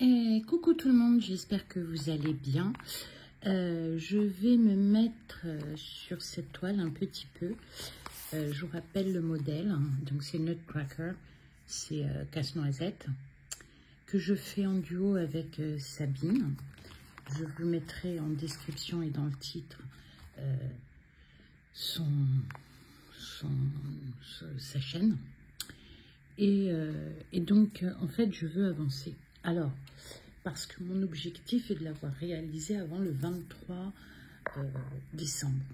Et coucou tout le monde, j'espère que vous allez bien. Je vais me mettre sur cette toile un petit peu. Je vous rappelle le modèle, hein. Donc c'est Nutcracker, c'est Casse-Noisette, que je fais en duo avec Sabine. Je vous mettrai en description et dans le titre sa chaîne. Et donc, en fait, je veux avancer. Alors, parce que mon objectif est de l'avoir réalisé avant le 23 décembre.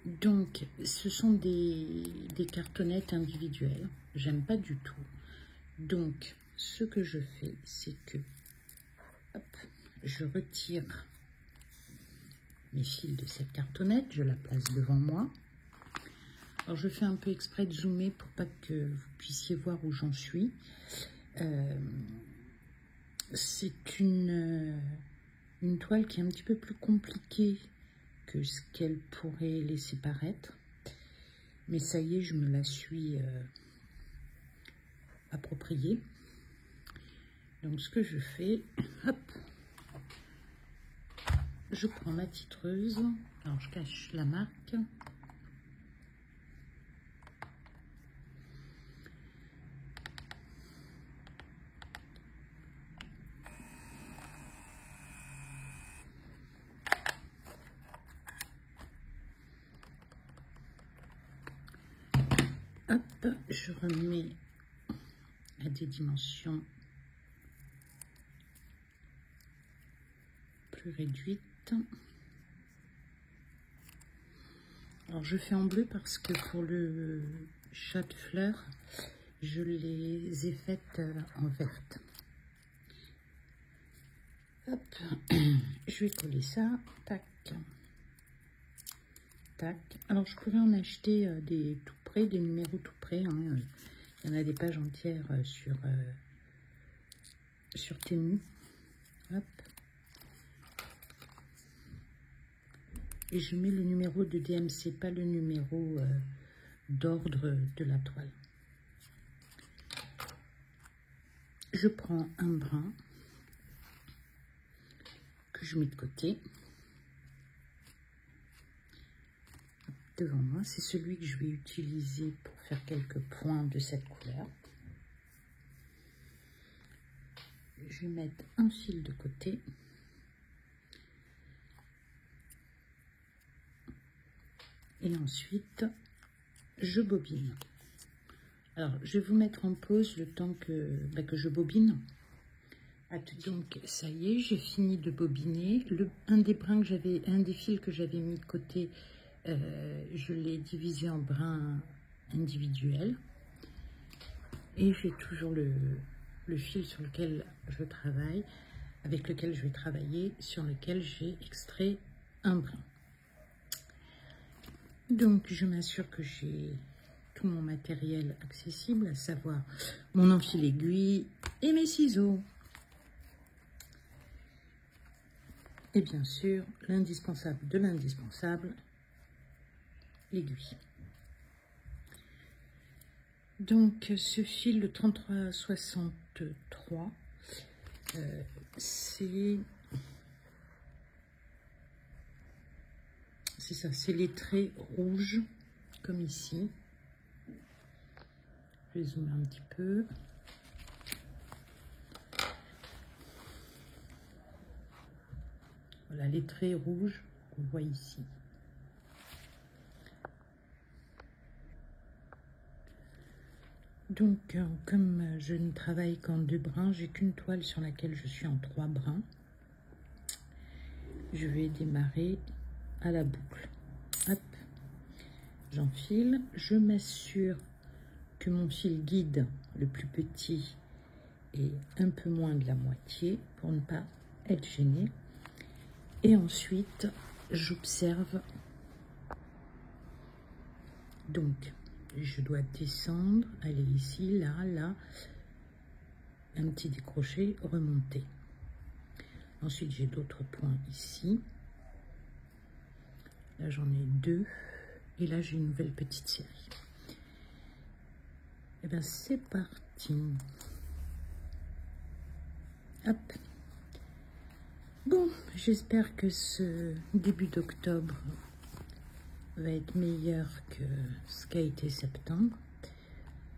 Donc, ce sont des cartonnettes individuelles. J'aime pas du tout. Donc, ce que je fais, c'est que hop, je retire mes fils de cette cartonnette, je la place devant moi. Alors, je fais un peu exprès de zoomer pour pas que vous puissiez voir où j'en suis. C'est une toile qui est un petit peu plus compliquée que ce qu'elle pourrait laisser paraître. Mais ça y est, je me la suis appropriée. Donc, ce que je fais, hop, je prends ma titreuse. Alors, je cache la marque. Hop, je remets à des dimensions plus réduites. Alors, je fais en bleu parce que pour le chat de fleurs, je les ai faites en verte. Hop, je vais coller ça, tac, tac. Alors, je pourrais en acheter des tout près, des numéros tout près. Hein. Il y en a des pages entières sur Temu. Hop. Et je mets le numéro de DMC, pas le numéro d'ordre de la toile. Je prends un brin que je mets de côté. Devant moi, c'est celui que je vais utiliser pour faire quelques points de cette couleur. Je vais mettre un fil de côté. Et ensuite, je bobine. Alors, je vais vous mettre en pause le temps que je bobine. Donc, ça y est, j'ai fini de bobiner. Un des fils que j'avais mis de côté, je l'ai divisé en brins individuels. Et j'ai toujours le fil sur lequel je travaille, avec lequel je vais travailler, sur lequel j'ai extrait un brin. Donc, je m'assure que j'ai tout mon matériel accessible, à savoir mon enfil aiguille et mes ciseaux. Et bien sûr, l'indispensable de l'indispensable, l'aiguille. Donc, ce fil, le 3363, c'est ça, c'est les traits rouges, comme ici. Je vais zoomer un petit peu. Voilà, les traits rouges qu'on voit ici. Donc, comme je ne travaille qu'en 2 brins, j'ai qu'une toile sur laquelle je suis en 3 brins. Je vais démarrer à la boucle. Hop, j'enfile. Je m'assure que mon fil guide, le plus petit, est un peu moins de la moitié pour ne pas être gêné. Et ensuite, j'observe. Donc, je dois descendre, aller ici, là, un petit décroché, remonter. Ensuite, j'ai d'autres points ici. Là, j'en ai 2. Et là, j'ai une nouvelle petite série. Et bien, c'est parti. Hop. Bon, j'espère que ce début d'octobre va être meilleur que ce qu'a été septembre.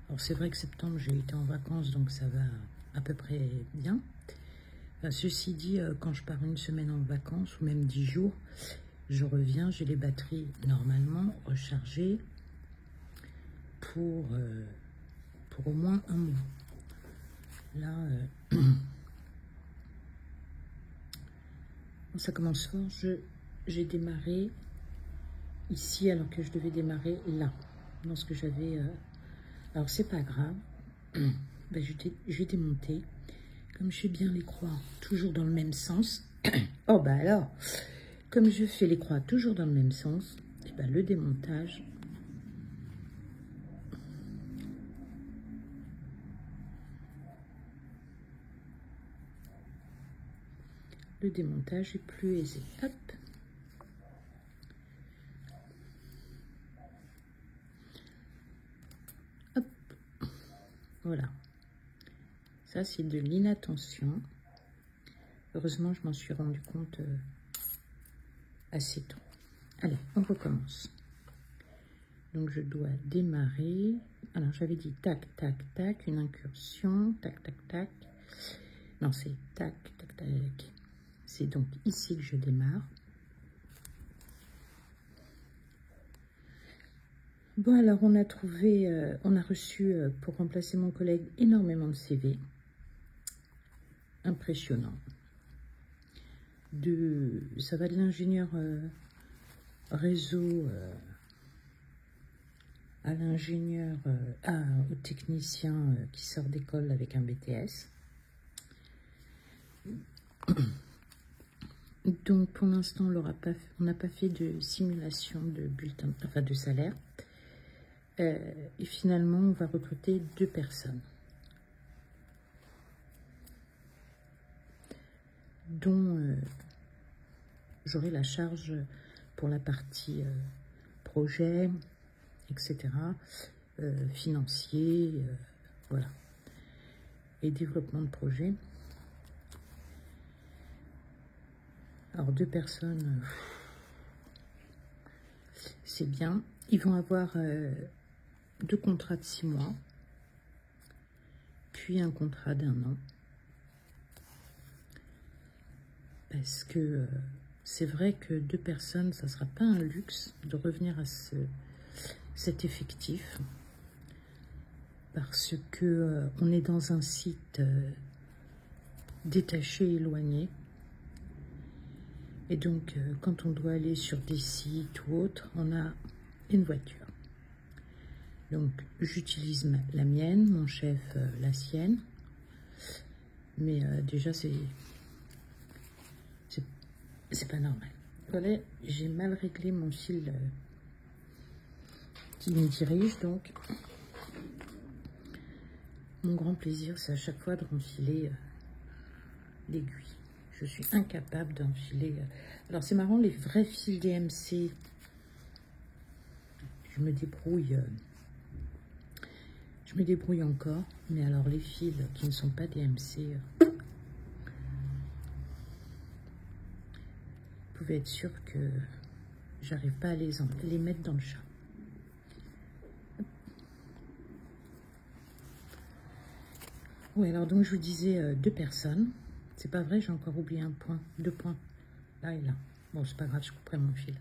Alors c'est vrai que septembre, j'ai été en vacances, donc ça va à peu près bien. Ceci dit, quand je pars une semaine en vacances, ou même 10 jours, je reviens, j'ai les batteries normalement rechargées pour au moins un mois. Là, ça commence fort. J'ai démarré ici alors que je devais démarrer là, dans ce que j'avais... Alors, c'est pas grave. Ben, j'ai démonté. Comme je fais bien les croix, toujours dans le même sens. Oh, bah alors, comme je fais les croix toujours dans le même sens, et ben, le démontage... Le démontage est plus aisé. Hop. Hop. Voilà. Ça, c'est de l'inattention. Heureusement, je m'en suis rendu compte assez tôt. Allez, on recommence. Donc, je dois démarrer. Alors, j'avais dit tac, tac, tac, une incursion, tac, tac, tac. Non, c'est tac, tac, tac. C'est donc ici que je démarre. Bon, alors, on a trouvé, on a reçu, pour remplacer mon collègue, énormément de CV. Impressionnant. Ça va de l'ingénieur réseau à l'ingénieur, au technicien qui sort d'école avec un BTS. Donc pour l'instant, on n'a pas fait de simulation de bulletin, enfin de salaire. Et finalement, on va recruter 2 personnes, dont j'aurai la charge pour la partie projet, etc., financier, voilà, et développement de projet. Alors 2 personnes, c'est bien. Ils vont avoir 2 contrats de 6 mois, puis un contrat d'1 an. Parce que c'est vrai que 2 personnes, ça ne sera pas un luxe de revenir à cet effectif. Parce que on est dans un site détaché, éloigné. Et donc, quand on doit aller sur des sites ou autres, on a une voiture. Donc, j'utilise la mienne, mon chef la sienne. Mais déjà, c'est pas normal. Voilà, j'ai mal réglé mon fil qui me dirige, donc mon grand plaisir, c'est à chaque fois de renfiler l'aiguille. Je suis incapable d'enfiler. Alors c'est marrant, les vrais fils DMC, je me débrouille encore, mais alors les fils qui ne sont pas DMC, vous pouvez être sûr que j'arrive pas à les mettre dans le chat. Oui, alors donc je vous disais 2 personnes. C'est pas vrai, j'ai encore oublié un point, 2 points, là et là. Bon, c'est pas grave, je couperai mon fil.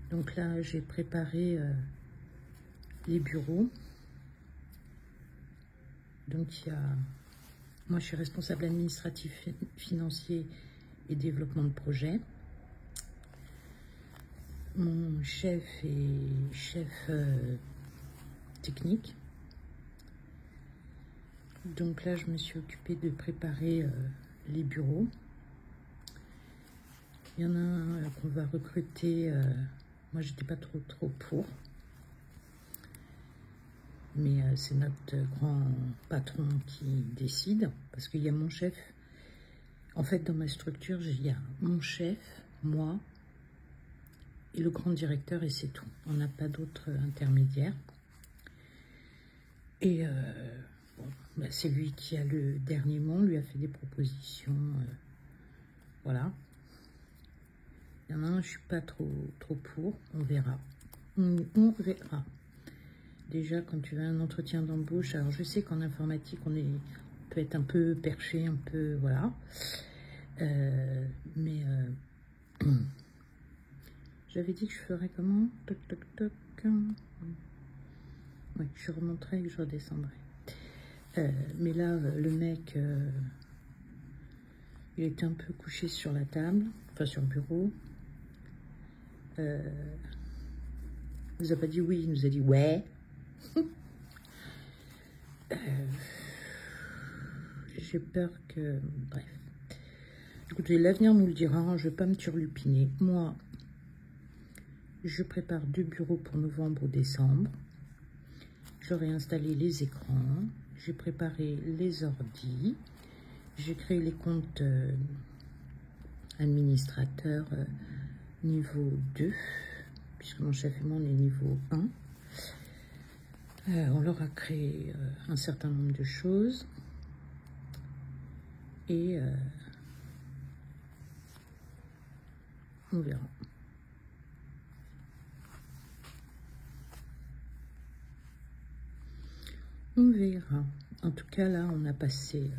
Donc là, j'ai préparé les bureaux. Donc il y a... Moi, je suis responsable administratif, financier et développement de projet. Mon chef est chef technique. Donc là, je me suis occupée de préparer les bureaux. Il y en a un qu'on va recruter. Moi, j'étais pas trop pour. Mais c'est notre grand patron qui décide. Parce qu'il y a mon chef. En fait, dans ma structure, il y a mon chef, moi et le grand directeur, et c'est tout. On n'a pas d'autres intermédiaires. Et bon, bah, c'est lui qui a le dernier mot, lui a fait des propositions. Voilà. Il y en a un, je suis pas trop pour, on verra. On verra. Déjà, quand tu as un entretien d'embauche, alors je sais qu'en informatique, on peut être un peu perché, un peu, voilà. Mais j'avais dit que je ferais comment? Toc, toc, toc. Oui, je remonterai et je redescendrai. Mais là, le mec, il était un peu couché sur la table, enfin sur le bureau. Il nous a pas dit oui, il nous a dit ouais. J'ai peur que... Bref. Écoutez, l'avenir nous le dira, je ne vais pas me turlupiner. Moi, je prépare 2 bureaux pour novembre ou décembre. J'aurai installé les écrans. J'ai préparé les ordis. J'ai créé les comptes administrateurs niveau 2, puisque mon chef et moi, on est niveau 1. On leur a créé un certain nombre de choses. Et on verra. On verra. En tout cas, là, on a passé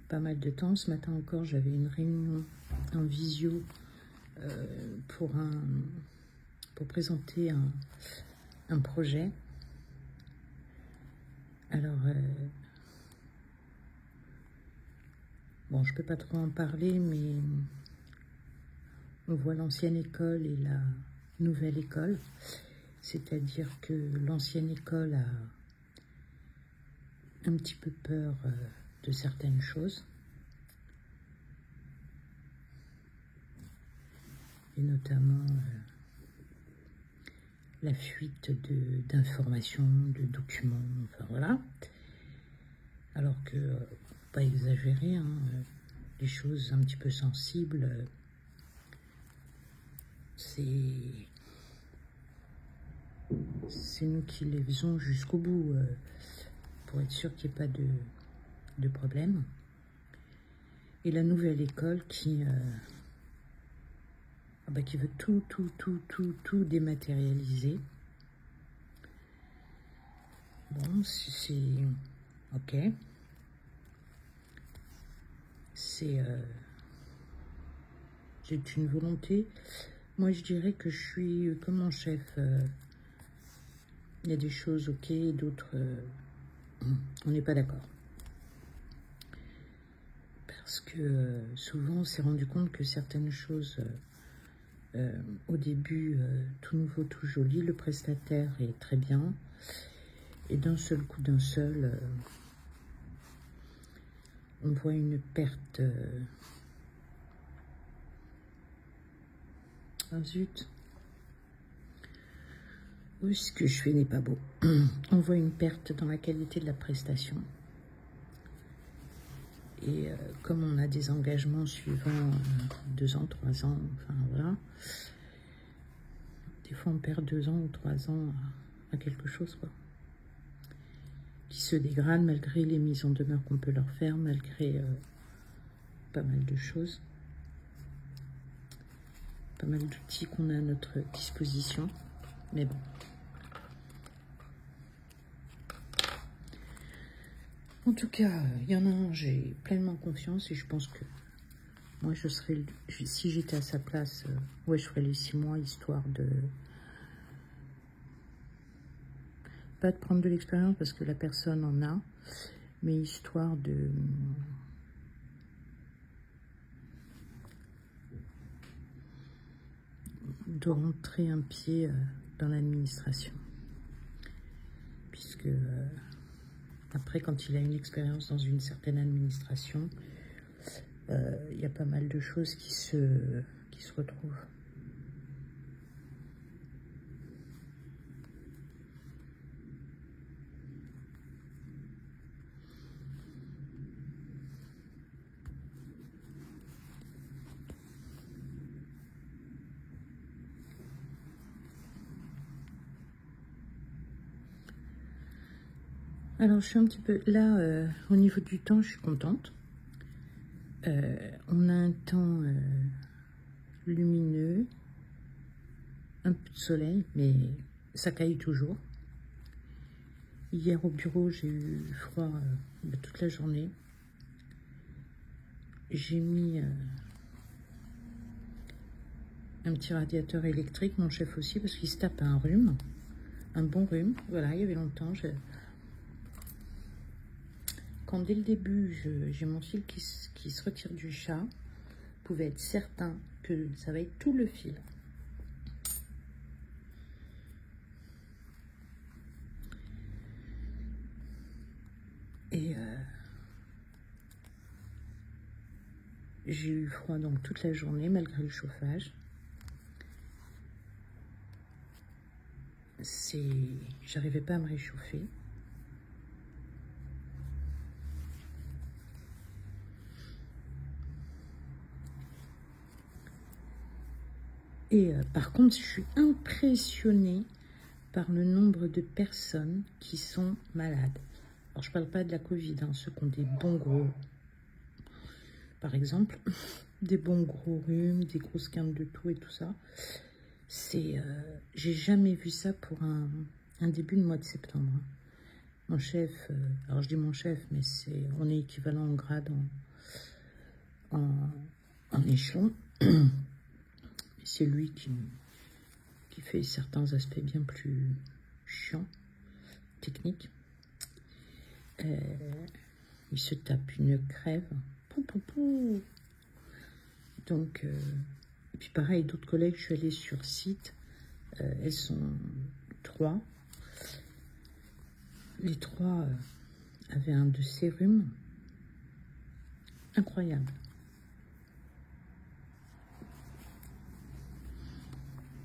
pas mal de temps. Ce matin encore, j'avais une réunion en visio pour présenter un projet. Alors, bon, je peux pas trop en parler, mais on voit l'ancienne école et la nouvelle école. C'est-à-dire que l'ancienne école a un petit peu peur de certaines choses. Et notamment la fuite d'informations, de documents, enfin voilà. Alors que, faut pas exagérer, hein, les choses un petit peu sensibles, c'est nous qui les faisons jusqu'au bout, pour être sûr qu'il n'y ait pas de problème. Et la nouvelle école qui veut tout dématérialiser. Bon, c'est ok. C'est une volonté. Moi, je dirais que je suis comme mon chef. Il y a des choses ok, d'autres on n'est pas d'accord. Parce que souvent, on s'est rendu compte que certaines choses, au début, tout nouveau, tout joli, le prestataire est très bien. Et d'un seul coup, on voit une perte. Ah zut. Oui, ce que je fais n'est pas beau. On voit une perte dans la qualité de la prestation. Et comme on a des engagements suivants 2 ans, 3 ans, enfin voilà. Des fois, on perd 2 ans ou 3 ans à quelque chose, quoi. Qui se dégrade malgré les mises en demeure qu'on peut leur faire, malgré pas mal de choses. Pas mal d'outils qu'on a à notre disposition. Mais bon. En tout cas, il y en a un, j'ai pleinement confiance et je pense que moi, si j'étais à sa place, ouais, je ferais les 6 mois, histoire de... Pas de prendre de l'expérience parce que la personne en a, mais histoire de rentrer un pied dans l'administration. Puisque après, quand il a une expérience dans une certaine administration, il y a pas mal de choses qui se retrouvent. Alors, je suis un petit peu... Là, au niveau du temps, je suis contente. On a un temps lumineux, un peu de soleil, mais ça caille toujours. Hier, au bureau, j'ai eu froid toute la journée. J'ai mis un petit radiateur électrique, mon chef aussi, parce qu'il se tape un rhume, un bon rhume. Voilà, il y avait longtemps. Quand dès le début, j'ai mon fil qui se retire du chat, vous pouvez être certain que ça va être tout le fil. Et j'ai eu froid donc toute la journée, malgré le chauffage. J'arrivais pas à me réchauffer. Et par contre, je suis impressionnée par le nombre de personnes qui sont malades. Alors, je parle pas de la Covid, hein, ceux qui ont des bons gros, par exemple, des bons gros rhumes, des grosses quintes de toux et tout ça. J'ai jamais vu ça pour un début de mois de septembre. Hein. Mon chef, alors je dis mon chef, mais on est équivalent en grade en échelon. C'est lui qui fait certains aspects bien plus chiants, techniques. Il se tape une crève. Pou, pou, pou. Donc, et puis pareil, d'autres collègues, je suis allée sur site. Elles sont 3. Les 3 avaient un de ces rhumes. Incroyable.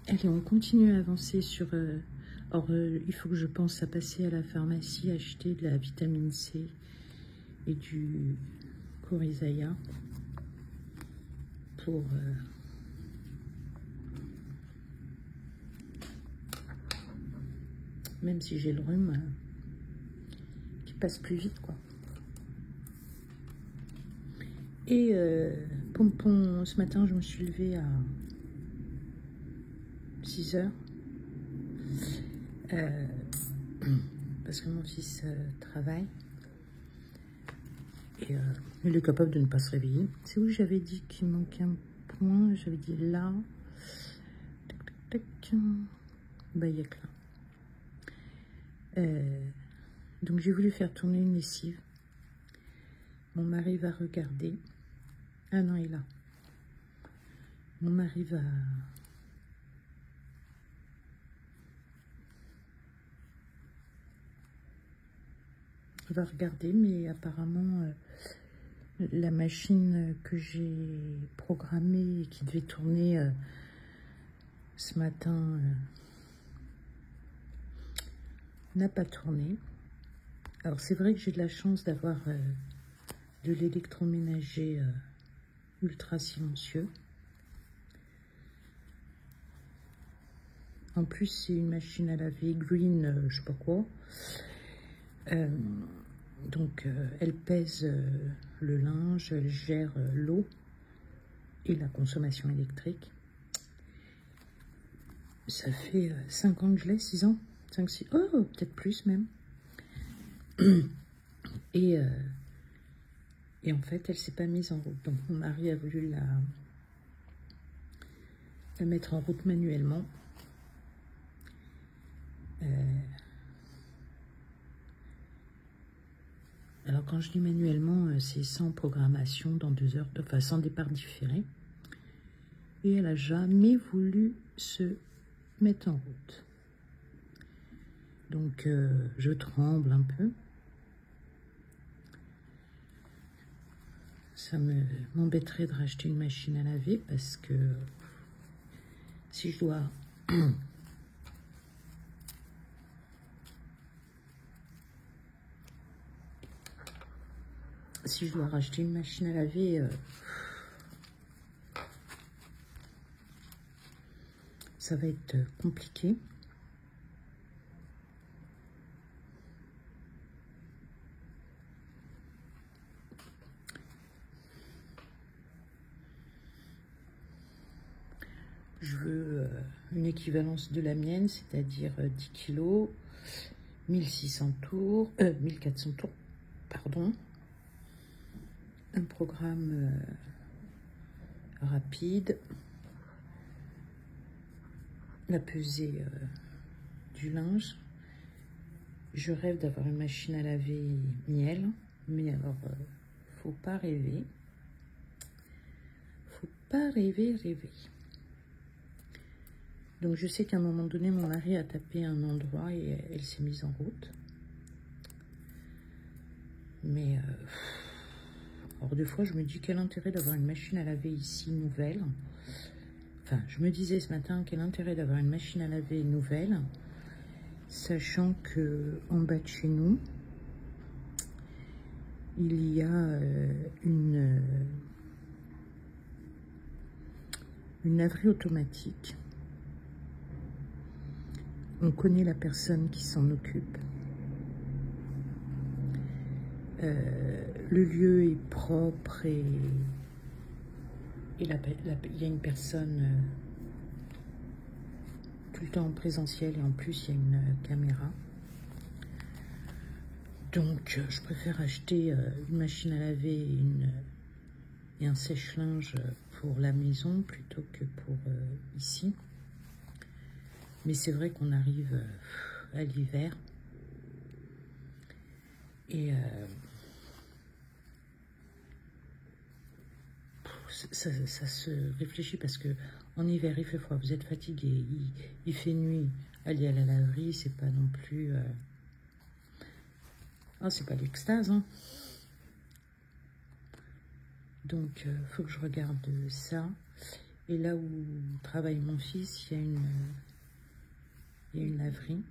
Allez, on continue à avancer sur... Or, il faut que je pense à passer à la pharmacie, acheter de la vitamine C et du Corisaya pour... même si j'ai le rhume qui passe plus vite, quoi. Et pompon, ce matin, je me suis levée à 6 heures. Parce que mon fils travaille. Et il est capable de ne pas se réveiller. C'est où j'avais dit qu'il manquait un point. J'avais dit là. Tac, tac, tac. Bah, il y a que là. Donc, j'ai voulu faire tourner une lessive. Mon mari va regarder. Ah non, il est là. Mon mari va regarder, mais apparemment la machine que j'ai programmée et qui devait tourner ce matin n'a pas tourné. Alors c'est vrai que j'ai de la chance d'avoir de l'électroménager ultra silencieux. En plus c'est une machine à laver Green, je sais pas quoi. Donc elle pèse le linge, elle gère l'eau et la consommation électrique. Ça fait 5 ans que je l'ai, 6 ans, 5, 6, oh peut-être plus même. Et en fait elle s'est pas mise en route, donc mon mari a voulu la mettre en route manuellement. Alors quand je dis manuellement, c'est sans programmation dans 2 heures, enfin sans départ différé. Et elle n'a jamais voulu se mettre en route. Donc je tremble un peu. Ça m'embêterait de racheter une machine à laver parce que si je dois... Si je dois racheter une machine à laver, ça va être compliqué. Je veux une équivalence de la mienne, c'est-à-dire 10 kg, 1600 tours, 1400 tours, pardon. Un programme rapide. La pesée du linge. Je rêve d'avoir une machine à laver miel, mais alors, faut pas rêver. Faut pas rêver. Donc je sais qu'à un moment donné, mon mari a tapé un endroit et elle s'est mise en route. Mais alors des fois, je me dis quel intérêt d'avoir une machine à laver ici nouvelle. Enfin, je me disais ce matin quel intérêt d'avoir une machine à laver nouvelle, sachant que en bas de chez nous, il y a une laverie automatique. On connaît la personne qui s'en occupe. Le lieu est propre et il y a une personne tout le temps en présentiel et en plus il y a une caméra. Donc je préfère acheter une machine à laver et un sèche-linge pour la maison plutôt que pour ici. Mais c'est vrai qu'on arrive à l'hiver et ça se réfléchit parce que en hiver il fait froid, vous êtes fatigué, il fait nuit, aller à la laverie c'est pas non plus c'est pas l'extase hein. Donc faut que je regarde ça. Et là où travaille mon fils, il y a une laverie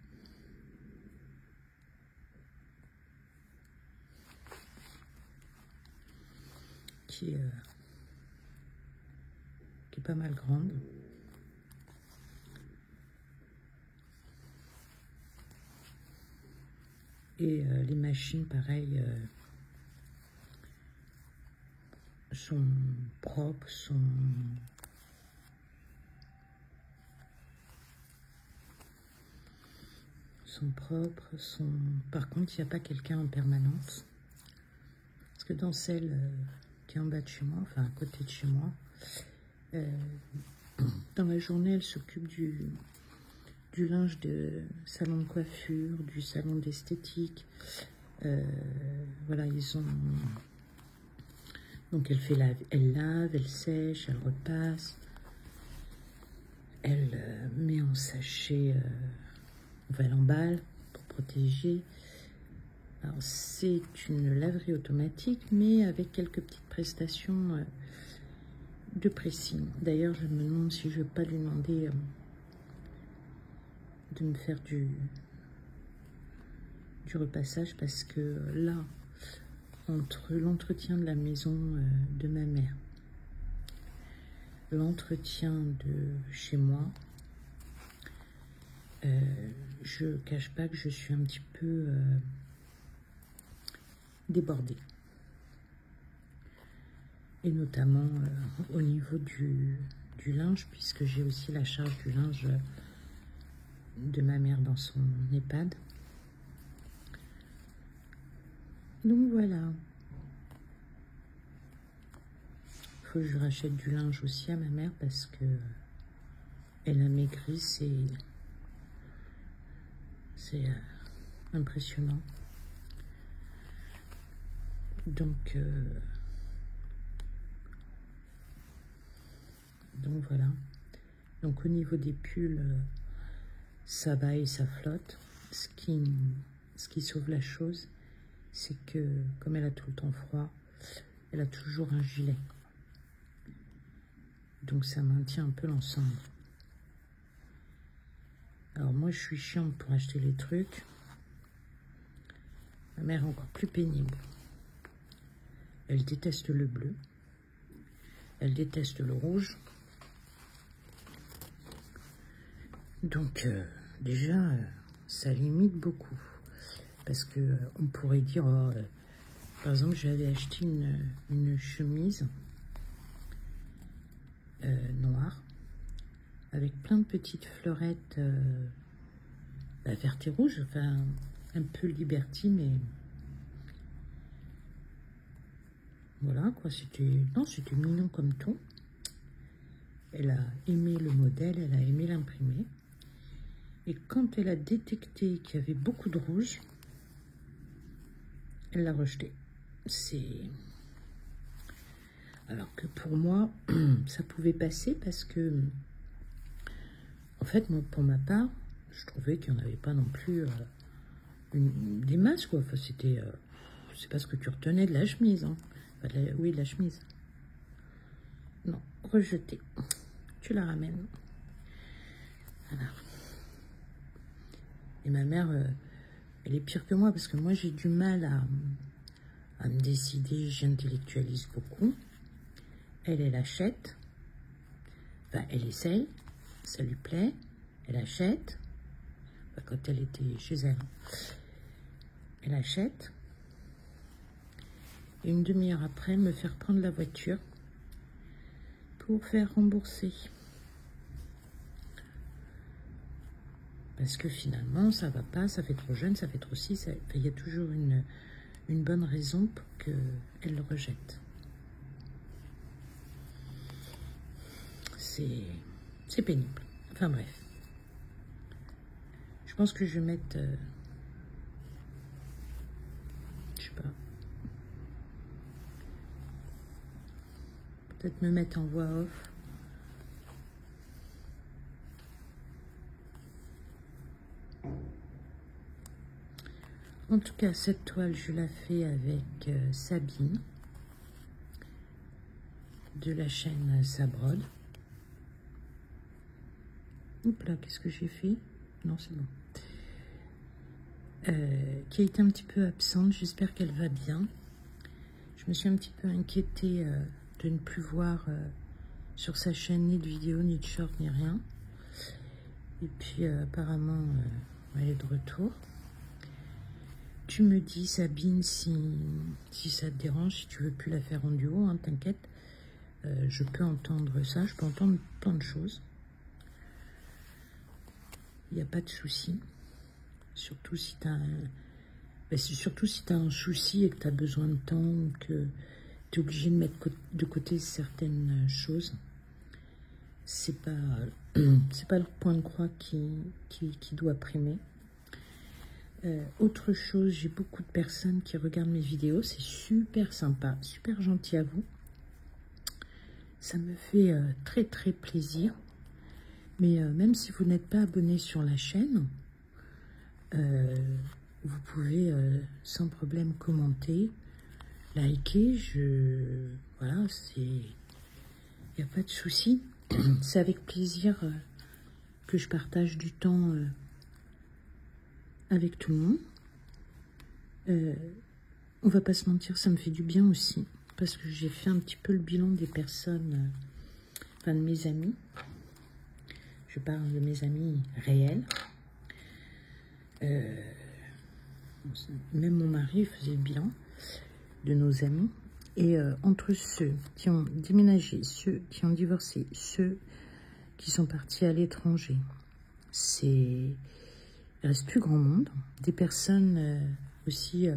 qui est pas mal grande. Et les machines, pareil, sont propres, Par contre, il n'y a pas quelqu'un en permanence. Parce que dans celle qui est en bas de chez moi, enfin à côté de chez moi, dans la journée, elle s'occupe du linge de salon de coiffure, du salon d'esthétique. Voilà, ils ont... Donc elle lave, elle sèche, elle repasse. Elle met en sachet, elle emballe pour protéger. Alors c'est une laverie automatique, mais avec quelques petites prestations de pressing. D'ailleurs, je me demande si je ne vais pas lui demander de me faire du repassage, parce que là, entre l'entretien de la maison de ma mère, l'entretien de chez moi, je cache pas que je suis un petit peu débordée. Et notamment au niveau du linge, puisque j'ai aussi la charge du linge de ma mère dans son EHPAD. Donc voilà. Il faut que je rachète du linge aussi à ma mère parce que elle a maigri, c'est impressionnant. Donc voilà. Donc au niveau des pulls, ça va et ça flotte. Ce qui sauve la chose, c'est que comme elle a tout le temps froid, elle a toujours un gilet. Donc ça maintient un peu l'ensemble. Alors moi je suis chiante pour acheter les trucs. Ma mère est encore plus pénible. Elle déteste le bleu. Elle déteste le rouge. Donc déjà ça limite beaucoup. Parce que on pourrait dire, par exemple, j'avais acheté une chemise noire avec plein de petites fleurettes vertes et rouges, enfin un peu Liberty, mais voilà quoi, c'était mignon comme tout. Elle a aimé le modèle, elle a aimé l'imprimer. Et quand elle a détecté qu'il y avait beaucoup de rouge, elle l'a rejeté. Alors que pour moi, ça pouvait passer parce que, en fait, moi, pour ma part, je trouvais qu'il n'y en avait pas non plus des masses, quoi. Enfin, c'était... c'est pas ce que tu retenais de la chemise, hein. Enfin, oui, de la chemise. Non, rejeté. Tu la ramènes. Voilà. Et ma mère, elle est pire que moi, parce que moi, j'ai du mal à me décider, j'intellectualise beaucoup. Elle achète. Enfin, elle essaye, ça lui plaît, elle achète. Enfin, quand elle était chez elle, elle achète. Et une demi-heure après, me faire prendre la voiture pour faire rembourser. Parce que finalement, ça va pas, ça fait trop jeune, ça fait trop ci. Il y a toujours une bonne raison pour qu'elle le rejette. C'est pénible. Enfin bref. Je pense que je vais mettre... je sais pas. Peut-être me mettre en voix off. En tout cas, cette toile, je la fais avec Sabine de la chaîne Sabrode. Oups là, qu'est-ce que j'ai fait? Non, c'est bon. Qui a été un petit peu absente. J'espère qu'elle va bien. Je me suis un petit peu inquiétée de ne plus voir sur sa chaîne ni de vidéo, ni de short, ni rien. Et puis apparemment, elle est de retour. Tu me dis, Sabine, si ça te dérange, si tu veux plus la faire en duo, hein, t'inquiète. Je peux entendre ça, je peux entendre plein de choses. Il n'y a pas de souci. Surtout si tu as un souci et que tu as besoin de temps, ou que tu es obligé de mettre de côté certaines choses. C'est pas le point de croix qui doit primer. Autre chose, j'ai beaucoup de personnes qui regardent mes vidéos. C'est super sympa, super gentil à vous. Ça me fait très très plaisir. Mais même si vous n'êtes pas abonné sur la chaîne, vous pouvez sans problème commenter, liker. Voilà, il n'y a pas de souci. C'est avec plaisir que je partage du temps avec tout le monde. On va pas se mentir, ça me fait du bien aussi, parce que j'ai fait un petit peu le bilan des personnes, enfin de mes amis. Je parle de mes amis réels. Même mon mari faisait le bilan de nos amis. Et entre ceux qui ont déménagé, ceux qui ont divorcé, ceux qui sont partis à l'étranger, il reste plus grand monde. Des personnes aussi,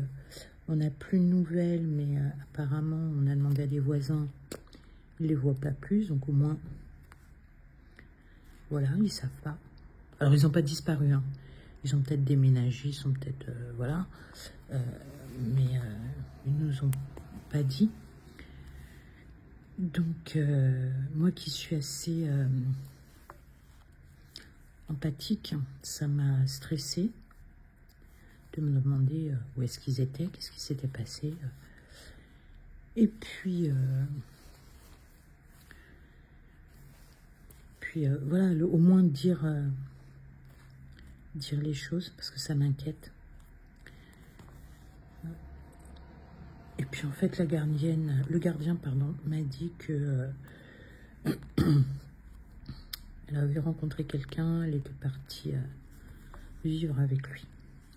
on n'a plus de nouvelles, mais apparemment on a demandé à des voisins, ils ne les voient pas plus, donc au moins, voilà, ils ne savent pas. Alors ils n'ont pas disparu, hein. Ils ont peut-être déménagé, ils sont peut-être, voilà, mais ils ne nous ont pas dit. Donc, moi qui suis assez empathique, ça m'a stressée de me demander où est-ce qu'ils étaient, qu'est-ce qui s'était passé. Et puis, voilà, au moins dire les choses, parce que ça m'inquiète. Et puis en fait, le gardien, pardon, m'a dit que elle avait rencontré quelqu'un, elle était partie vivre avec lui.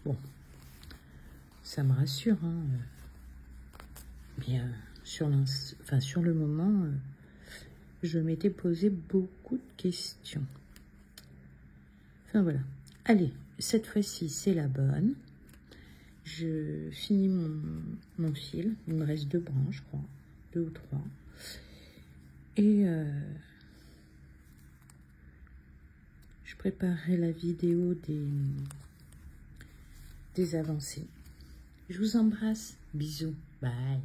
Bon, ça me rassure, hein. Mais sur le moment, je m'étais posé beaucoup de questions. Enfin voilà. Allez, cette fois-ci, c'est la bonne. Je finis mon fil. Il me reste 2 branches, je crois. 2 ou 3. Et je préparerai la vidéo des avancées. Je vous embrasse. Bisous. Bye.